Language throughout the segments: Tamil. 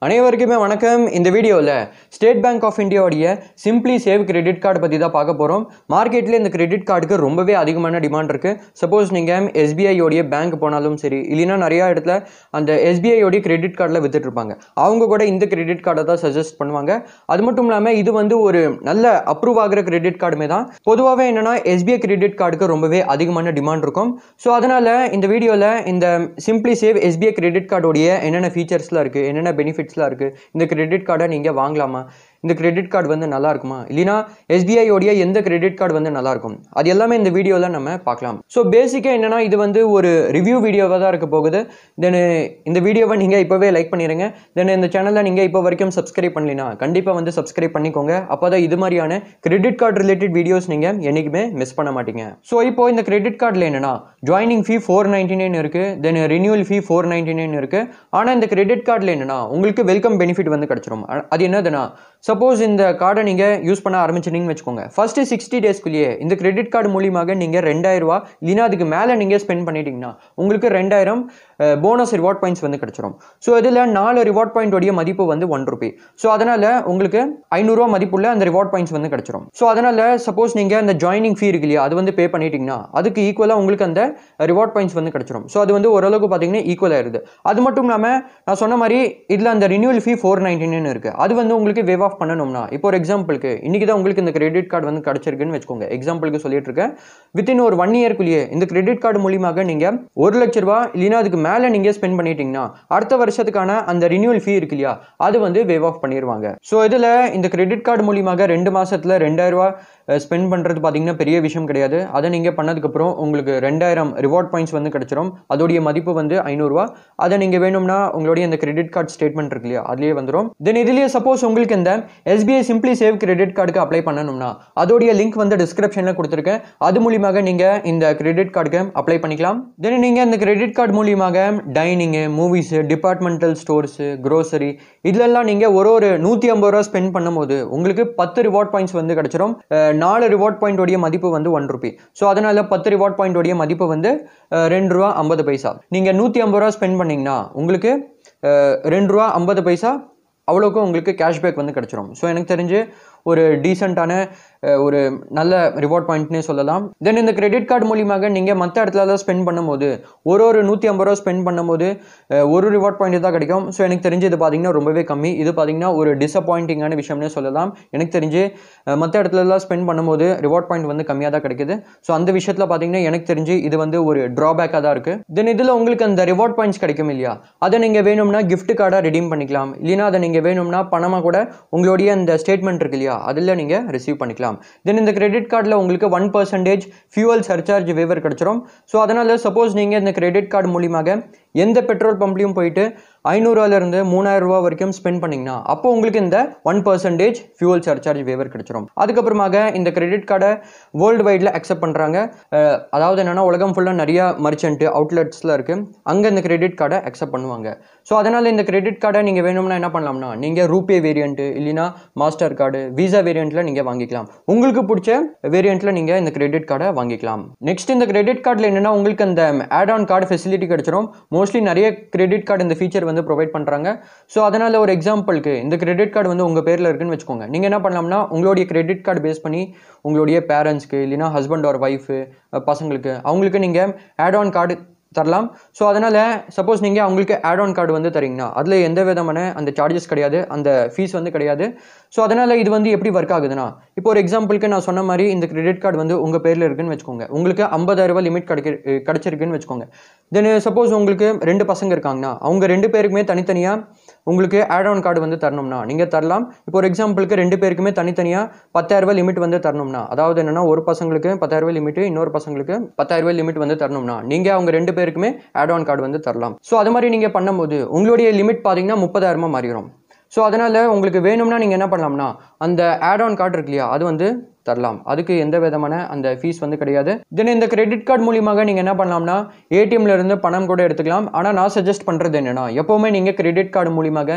அனைவருக்குமே வணக்கம். இந்த வீடியோவில் ஸ்டேட் பேங்க் ஆஃப் இந்தியாவுடைய சிம்பிளி சேவ் கிரெடிட் கார்டு பற்றி தான் பார்க்க போகிறோம். மார்க்கெட்டில் இந்த கிரெடிட் கார்டுக்கு ரொம்பவே அதிகமான டிமாண்ட் இருக்குது. சப்போஸ் நீங்கள் எஸ்பிஐயோடைய பேங்க் போனாலும் சரி, இல்லைன்னா நிறையா இடத்துல அந்த எஸ்பிஐயோடைய கிரெடிட் கார்டில் வித்துட்ருப்பாங்க. அவங்க கூட இந்த கிரெடிட் கார்டை தான் சஜஸ்ட் பண்ணுவாங்க. அது மட்டும் இல்லாமல் இது வந்து ஒரு நல்ல அப்ரூவ் ஆகிற கிரெடிட் கார்டுமே தான். பொதுவாகவே என்னென்னா எஸ்பிஐ கிரெடிட் கார்டுக்கு ரொம்பவே அதிகமான டிமாண்ட் இருக்கும். ஸோ அதனால் இந்த வீடியோவில் இந்த சிம்பிளி சேவ் எஸ்பிஐ கிரெடிட் கார்டோடைய என்னென்ன ஃபீச்சர்ஸ்லாம் இருக்குது, என்னென்ன பெனிஃபிட்ஸ் இருக்கு, இந்த கிரெடிட் கார்டை நீங்க வாங்கலாமா, இந்த கிரெடிட் கார்டு வந்து நல்லா இருக்குமா, இல்லைனா எஸ்பிஐ உடைய எந்த கிரெடிட் கார்டு வந்து நல்லா இருக்கும், அது எல்லாமே இந்த வீடியோல நம்ம பார்க்கலாம். ஸோ பேசிக்கா என்னன்னா இது வந்து ஒரு ரிவ்யூ வீடியோவாக தான் இருக்க போகுது. தென் இந்த வீடியோவை நீங்க இப்பவே லைக் பண்ணிடுங்க. தென் இந்த சேனலை நீங்க இப்போ வரைக்கும் சப்ஸ்கிரைப் பண்ணலினா கண்டிப்பா வந்து சப்ஸ்கிரைப் பண்ணிக்கோங்க. அப்போதான் இது மாதிரியான கிரெடிட் கார்டு ரிலேட்டட் வீடியோஸ் நீங்க என்னைக்குமே மிஸ் பண்ண மாட்டீங்க. ஸோ இப்போ இந்த கிரெடிட் கார்டில் என்னன்னா ஜாயினிங் ஃபீ 499 இருக்கு, தென் ரினியூவல் ஃபீ 499 இருக்கு. ஆனா இந்த கிரெடிட் கார்டில் என்னன்னா உங்களுக்கு வெல்கம் பெனிஃபிட் வந்து கிடைச்சிரும். அது என்னதுன்னா, சப்போஸ் இந்த கார்டை நீங்கள் யூஸ் பண்ண ஆரம்பிச்சிட்டீங்கன்னு வச்சுக்கோங்க, ஃபர்ஸ்ட் 60 டேஸ்க்குள்ளேயே இந்த கிரெடிட் கார்டு மூலியமாக நீங்கள் 2000 ரூபா இல்லைனா அதுக்கு மேலே நீங்கள் ஸ்பெண்ட் பண்ணிட்டீங்கன்னா உங்களுக்கு 2000 போனஸ் ரிவார்ட் பாயிண்ட்ஸ் வந்து கிடைச்சிரும். ஸோ இதில் 4 ரிவார்ட் பாயிண்டோடைய மதிப்பு வந்து 1 ரூபி. ஸோ அதனால் உங்களுக்கு 500 ரூபா மதிப்புள்ள அந்த ரிவார்ட் பாயிண்ட்ஸ் வந்து கிடைச்சிரும். ஸோ அதனால் சப்போஸ் நீங்கள் அந்த ஜாயினிங் ஃபீ இருக்கு இல்லையா, அது வந்து பே பண்ணிட்டீங்கன்னா அதுக்கு ஈக்குவலாக உங்களுக்கு அந்த ரிவார்ட் பாயிண்ட்ஸ் வந்து கிடைச்சிரும். ஸோ அது வந்து ஓரளவுக்கு பார்த்தீங்கன்னா ஈக்குவல் ஆயிருது. அது மட்டும் இல்லாமல் நான் சொன்ன மாதிரி இதில் அந்த ரினியூவல் ஃபீ 499 இருக்கு. அது வந்து உங்களுக்கு வேவ் ஆஃப் பண்ணணும்னா, இப்போ ஒரு எக்ஸாம்பிளுக்கு இன்னைக்கு தான் உங்களுக்கு இந்த கிரெடிட் கார்டு வந்து கிடைச்சிருக்குன்னு வச்சுக்கோங்க, எக்ஸாம்பிளுக்கு சொல்லிட்டு இருக்கேன். வித்தின் ஒரு 1 இயர்க்குள்ளேயே இந்த கிரெடிட் கார்டு மூலியமாக நீங்கள் 1 லட்ச ரூபா இல்லைனா அதுக்கு மேலே நீங்கள் ஸ்பெண்ட் பண்ணிட்டீங்கன்னா அடுத்த வருஷத்துக்கான அந்த ரினியூவல் ஃபீ இருக்கு இல்லையா, அது வந்து வேவ் ஆஃப் பண்ணிடுவாங்க. ஸோ இதில் இந்த கிரெடிட் கார்டு மூலியமாக 2 மாசத்துல 2000 ரூபா ஸ்பெண்ட் பண்ணுறது பார்த்தீங்கன்னா பெரிய விஷயம் கிடையாது. அதை நீங்கள் பண்ணதுக்கப்புறம் உங்களுக்கு 2000 ரிவார்ட் பாயிண்ட்ஸ் வந்து கிடைச்சிரும். அதோடைய மதிப்பு வந்து 500 ரூபா. அதை நீங்கள் வேணும்னா உங்களுடைய இந்த கிரெடிட் கார்டு ஸ்டேட்மெண்ட் இருக்கு இல்லையா, அதுலேயே வந்துடும். தென் இதுலேயே சப்போஸ் உங்களுக்கு இந்த எஸ்பிஐ சிம்பிளி சேவ் கிரெடிட் கார்டுக்கு அப்ளை பண்ணணும்னா அதோடைய லிங்க் வந்து டிஸ்கிரிப்ஷனில் கொடுத்துருக்கேன். அது மூலியமாக நீங்கள் இந்த கிரெடிட் கார்டுக்கு அப்ளை பண்ணிக்கலாம். தென் நீங்கள் இந்த கிரெடிட் கார்டு மூலியமாக dining, movies, departmental stores, grocery இதுலெல்லாம் நீங்கள் ஒரு 150 ரூபா ஸ்பெண்ட் பண்ணும்போது உங்களுக்கு 10 ரிவார்ட் பாயிண்ட்ஸ் வந்து கிடைச்சிரும். 4 ரிவார்ட் பாயிண்டோடைய மதிப்பு வந்து 1 ரூபி. ஸோ அதனால 10 ரிவார்ட் பாயிண்டோடைய மதிப்பு வந்து 2 ரூபா 50 பைசா. நீங்கள் 150 ரூபா ஸ்பெண்ட் பண்ணீங்கன்னா உங்களுக்கு 2 ரூபா 50 பைசா அவ்வளோக்கு உங்களுக்கு கேஷ்பேக் வந்து கிடைச்சிரும். ஸோ எனக்கு தெரிஞ்சு ஒரு டீசெண்டான ஒரு நல்ல ரிவார்ட் பாயிண்ட்னே சொல்லலாம். தென் இந்த கிரெடிட் கார்டு மூலியமாக நீங்கள் மற்ற இடத்துல ஸ்பெண்ட் பண்ணும்போது ஒரு 150 ரூபா ஸ்பெண்ட் பண்ணும்போது ஒரு ரிவார்ட் பாயிண்ட் தான் கிடைக்கும். ஸோ எனக்கு தெரிஞ்சு இது பார்த்தீங்கன்னா ரொம்பவே கம்மி. இது பார்த்தீங்கன்னா ஒரு டிசப்பாயிண்டிங்கான விஷயம்னே சொல்லலாம். எனக்கு தெரிஞ்சு மற்ற இடத்துலலாம் ஸ்பெண்ட் பண்ணும்போது ரிவார்ட் பாயிண்ட் வந்து கம்மியாக தான் கிடைக்குது. ஸோ அந்த விஷயத்தில் பார்த்தீங்கன்னா எனக்கு தெரிஞ்சு இது வந்து ஒரு ட்ராபேக்காக தான் இருக்குது. தென் இதில் உங்களுக்கு அந்த ரிவார்ட் பாயிண்ட்ஸ் கிடைக்கும் இல்லையா, அதை நீங்கள் வேணும்னா கிஃப்ட் கார்டாக ரெடீம் பண்ணிக்கலாம். இல்லைனா அதை நீங்கள் வேணும்னா பணமாக கூட உங்களுடைய அந்த ஸ்டேட்மெண்ட் இருக்கு இல்லையா, அதில் நீங்கள் ரிசீவ் பண்ணிக்கலாம். தென் இந்த கிரெடிட் கார்டில் உங்களுக்கு 1% ஃபியூவல் சர்சார்ஜ் வேவர் கிடைச்சிரும். ஸோ அதனால் சப்போஸ் நீங்கள் இந்த கிரெடிட் கார்டு மூலியமாக எந்த பெட்ரோல் பம்ப்லையும் போயிட்டு 500 ரூபாயிலிருந்து 3000 ரூபா வரைக்கும் ஸ்பெண்ட் பண்ணிங்கன்னா அப்போ உங்களுக்கு இந்த 1% ஃபியூவல் சர்சார்ஜ் வேவர் கிடைச்சிரும். அதுக்கப்புறமாக இந்த கிரெடிட் கார்டை வேர்ல்டு வைடில் அக்செப்ட் பண்ணுறாங்க. அதாவது என்னென்னா உலகம் ஃபுல்லாக நிறையா மர்ச்சன்ட் அவுட்லெட்ஸில் இருக்குது, அங்கே இந்த கிரெடிட் கார்டை அக்செப்ட் பண்ணுவாங்க. ஸோ அதனால் இந்த கிரெடிட் கார்டை நீங்கள் வேணும்னா என்ன பண்ணலாம்னா நீங்கள் ரூபே வேரியண்ட்டு இல்லைனா மாஸ்டர் கார்டு, விசா வேரியண்ட்டில் நீங்கள் வாங்கிக்கலாம். உங்களுக்கு பிடிச்ச வேரியண்ட்டில் நீங்கள் இந்த கிரெடிட் கார்டை வாங்கிக்கலாம். நெக்ஸ்ட் இந்த கிரெடிட் கார்டில் என்னென்னா உங்களுக்கு அந்த ஆட் ஆன் கார்டு ஃபெசிலிட்டி கிடைச்சிரும். மோஸ்ட்லி நிறைய கிரெடிட் கார்டு இந்த ஃபீச்சர் வந்து ப்ரொவைட் பண்ணுறாங்க. ஸோ அதனால் ஒரு எக்ஸாம்பிளுக்கு இந்த கிரெடிட் கார்டு வந்து உங்கள் பேரில் இருக்குன்னு வச்சுக்கோங்க. நீங்கள் என்ன பண்ணலாம்னா உங்களுடைய கிரெடிட் கார்டு பேஸ் பண்ணி உங்களுடைய பேரண்ட்ஸ்க்கு இல்லைனா ஹஸ்பண்ட் ஆர் ஒய்ஃபு பசங்களுக்கு அவங்களுக்கு நீங்கள் ஆட் ஆன் கார்டு தரலாம். ஸோ அதனால் சப்போஸ் நீங்கள் அவங்களுக்கு ஆட் ஆன் கார்டு வந்து தரீங்கன்னா அதில் எந்த விதமான அந்த சார்ஜஸ் கிடையாது, அந்த ஃபீஸ் வந்து கிடையாது. ஸோ அதனால் இது வந்து எப்படி ஒர்க் ஆகுதுன்னா, இப்போ ஒரு எக்ஸாம்பிளுக்கு நான் சொன்ன மாதிரி இந்த கிரெடிட் கார்டு வந்து உங்கள் பேரில் இருக்குன்னு வச்சுக்கோங்க, உங்களுக்கு 50,000 ரூபாய் லிமிட் கிடைச்சிருக்குன்னு வச்சுக்கோங்க. தென் சப்போஸ் உங்களுக்கு 2 பசங்க இருக்காங்கன்னா அவங்க 2 பேருக்குமே தனித்தனியாக உங்களுக்கு ஆட் ஆன் கார்டு வந்து தரணும்னா நீங்கள் தரலாம். இப்போ ஒரு எக்ஸாம்பிளுக்கு 2 பேருக்குமே தனித்தனியாக 10,000 ரூபாய் லிமிட் வந்து தரணும்னா, அதாவது என்னென்னா ஒரு பசங்களுக்கு 10,000 ரூபாய் லிமிட், இன்னொரு பசங்களுக்கு 10,000 ரூபாய் லிமிட் வந்து தரணும்னா நீங்கள் அவங்க 2 பேருக்குமே ஆட் ஆன் கார்டு வந்து தரலாம். ஸோ அது மாதிரி நீங்கள் பண்ணும்போது உங்களுடைய லிமிட் பார்த்தீங்கன்னா 30,000 மாறிடும். ஸோ அதனால் உங்களுக்கு வேணும்னா நீங்கள் என்ன பண்ணலாம்னா அந்த ஆட் ஆன் கார்டு இருக்கு இல்லையா, அது வந்து தரலாம். அதுக்கு எந்த விதமான அந்த ஃபீஸ் வந்து கிடையாது. தென் இந்த கிரெடிட் கார்டு மூலியமாக நீங்கள் என்ன பண்ணலாம்னா ஏடிஎம்ல இருந்து பணம் கூட எடுத்துக்கலாம். ஆனால் நான் சஜஸ்ட் பண்ணுறது என்னன்னா எப்போவுமே நீங்கள் கிரெடிட் கார்டு மூலியமாக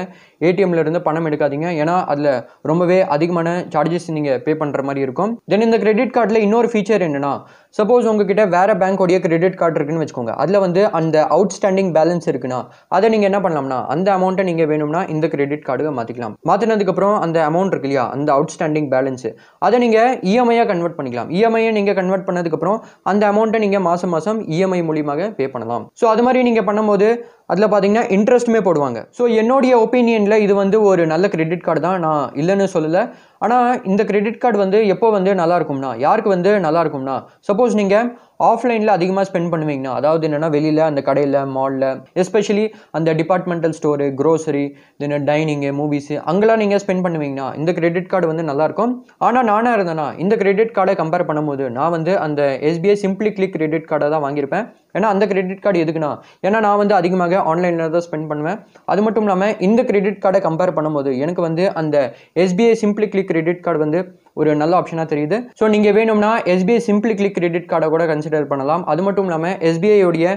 ஏடிஎம்ல இருந்து பணம் எடுக்காதீங்க. ஏன்னா அதில் ரொம்பவே அதிகமான சார்ஜஸ் நீங்கள் பே பண்ணுற மாதிரி இருக்கும். தென் இந்த கிரெடிட் கார்டில் இன்னொரு ஃபீச்சர் என்னன்னா சப்போஸ் உங்ககிட்ட வேற பேங்கோடைய கிரெடிட் கார்டு இருக்குன்னு வச்சுக்கோங்க, அதில் வந்து அந்த அவுட்ஸ்டாண்டிங் பேலன்ஸ் இருக்குன்னா அதை நீங்கள் என்ன பண்ணலாம்னா அந்த அமௌண்ட்டை நீங்கள் வேணும்னா இந்த கிரெடிட் கார்டுக்கு மாற்றிக்கலாம். மாற்றினதுக்கப்புறம் அந்த அமௌண்ட் இருக்கு இல்லையா, அந்த அவுட்ஸ்டாண்டிங் பேலன்ஸ் அதை நீங்கள் இஎம்ஐயாக கன்வெர்ட் பண்ணிக்கலாம். இஎம்ஐயை நீங்கள் கன்வெர்ட் பண்ணதுக்கப்புறம் அந்த அமௌண்ட்டை நீங்கள் மாதம் மாதம் இஎம்ஐ மூலியமாக பே பண்ணலாம். ஸோ அது மாதிரி நீங்கள் பண்ணும்போது அதில் பார்த்தீங்கன்னா இன்ட்ரெஸ்ட்டுமே போடுவாங்க. ஸோ என்னுடைய ஒப்பீனியனில் இது வந்து ஒரு நல்ல கிரெடிட் கார்டு தான், நான் இல்லைன்னு சொல்லலை. ஆனால் இந்த கிரெடிட் கார்டு வந்து எப்போ வந்து நல்லா இருக்கும்னா, யாருக்கு வந்து நல்லா இருக்கும்னா, சப்போஸ் நீங்கள் ஆஃப்லைனில் அதிகமாக ஸ்பெண்ட் பண்ணுவீங்கன்னா, அதாவது என்னென்னா வெளியில் அந்த கடையில் மாலில் எஸ்பெஷலி அந்த டிபார்ட்மெண்டல் ஸ்டோரு, க்ரோசரி, தென் டைனிங்கு, மூவிஸு அங்கெல்லாம் நீங்கள் ஸ்பெண்ட் பண்ணுவீங்கன்னா இந்த கிரெடிட் கார்டு வந்து நல்லாயிருக்கும். ஆனால் நானாக இருந்தேன்னா இந்த கிரெடிட் கார்டை கம்பேர் பண்ணும்போது நான் வந்து அந்த எஸ்பிஐ சிம்பிளி கிளிக் கிரெடிட் கார்டை தான் வாங்கியிருப்பேன். ஏன்னா அந்த கிரெடிட் கார்டு எதுக்குன்னா, ஏன்னா நான் வந்து அதிகமாக ஆன்லைனில் தான் ஸ்பெண்ட் பண்ணுவேன். அது மட்டும் இல்லாமல் இந்த கிரெடிட் கார்டை கம்பேர் பண்ணும்போது எனக்கு வந்து அந்த SBI simply click credit card வந்து ஒரு நல்ல ஆப்ஷனாக தெரியுது. ஸோ நீங்கள் வேணும்னா எஸ்பிஐ சிம்பிளி கிளிக் கிரெடிட் கார்டை கூட கன்சிடர் பண்ணலாம். அது மட்டும் இல்லாமல் எஸ்பிஐயோடைய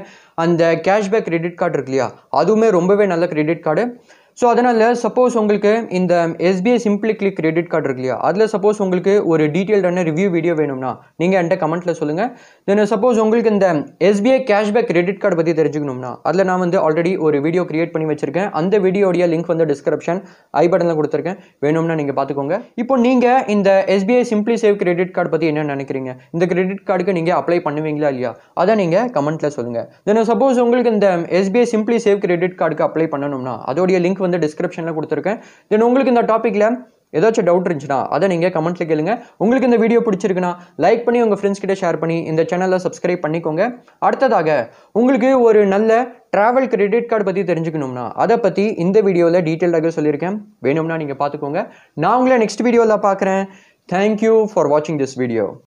அந்த கேஷ்பேக் கிரெடிட் கார்டு இருக்கு இல்லையா, அதுவுமே ரொம்பவே நல்ல கிரெடிட் கார்டு. ஸோ அதனால் சப்போஸ் உங்களுக்கு இந்த SBI simply click credit card இருக்கு இல்லையா, அதில் சப்போஸ் உங்களுக்கு ஒரு டீட்டெயில்டான ரிவ்யூ வீடியோ வேணும்னா நீங்கள் என்கிட்ட கமெண்ட்டில் சொல்லுங்கள். தென் சப்போஸ் உங்களுக்கு இந்த எஸ்பிஐ கேஷ்பேக் கிரெடிட் கார்டு பற்றி தெரிஞ்சுக்கணும்னா அதில் நான் வந்து ஆல்ரெடி ஒரு வீடியோ கிரியேட் பண்ணி வச்சிருக்கேன். அந்த வீடியோடைய லிங்க் வந்து டிஸ்கிரிப்ஷன் ஐ பட்டனில் கொடுத்துருக்கேன், வேணும்னா நீங்கள் பார்த்துக்கோங்க. இப்போ நீங்கள் இந்த SBI simply save credit card பற்றி என்ன நினைக்கிறீங்க? இந்த கிரெடிட் கார்டுக்கு நீங்கள் அப்ளை பண்ணுவீங்களா இல்லையா, அதை நீங்கள் கமெண்ட்டில் சொல்லுங்கள். தென் சப்போஸ் உங்களுக்கு இந்த எஸ்பிஐ சிம்பிளி சேவ் கிரெடிட் கார்டுக்கு அப்ளை பண்ணணும்னா அதோடைய லிங்க் வந்து டிஸ்கிரிப்ஷனில் கொடுத்துருக்கேன். தென் உங்களுக்கு இந்த டாப்பிக்கில் ஏதாச்சும் டவுட் இருந்துச்சுன்னா அதை நீங்கள் கமெண்ட்டில் கேளுங்க. உங்களுக்கு இந்த வீடியோ பிடிச்சிருக்குன்னா லைக் பண்ணி உங்கள் ஃப்ரெண்ட்ஸ் கிட்ட ஷேர் பண்ணி இந்த சேனலை சப்ஸ்கிரைப் பண்ணிக்கோங்க. அடுத்ததாக உங்களுக்கு ஒரு நல்ல ட்ராவல் கிரெடிட் கார்டு பற்றி தெரிஞ்சுக்கணும்னா அதை பற்றி இந்த வீடியோவில் டீட்டெயில்டாக சொல்லியிருக்கேன், வேணும்னா நீங்கள் பார்த்துக்கோங்க. நான் உங்களை நெக்ஸ்ட் வீடியோவில் பார்க்குறேன். தேங்க்யூ ஃபார் வாட்சிங் திஸ் வீடியோ.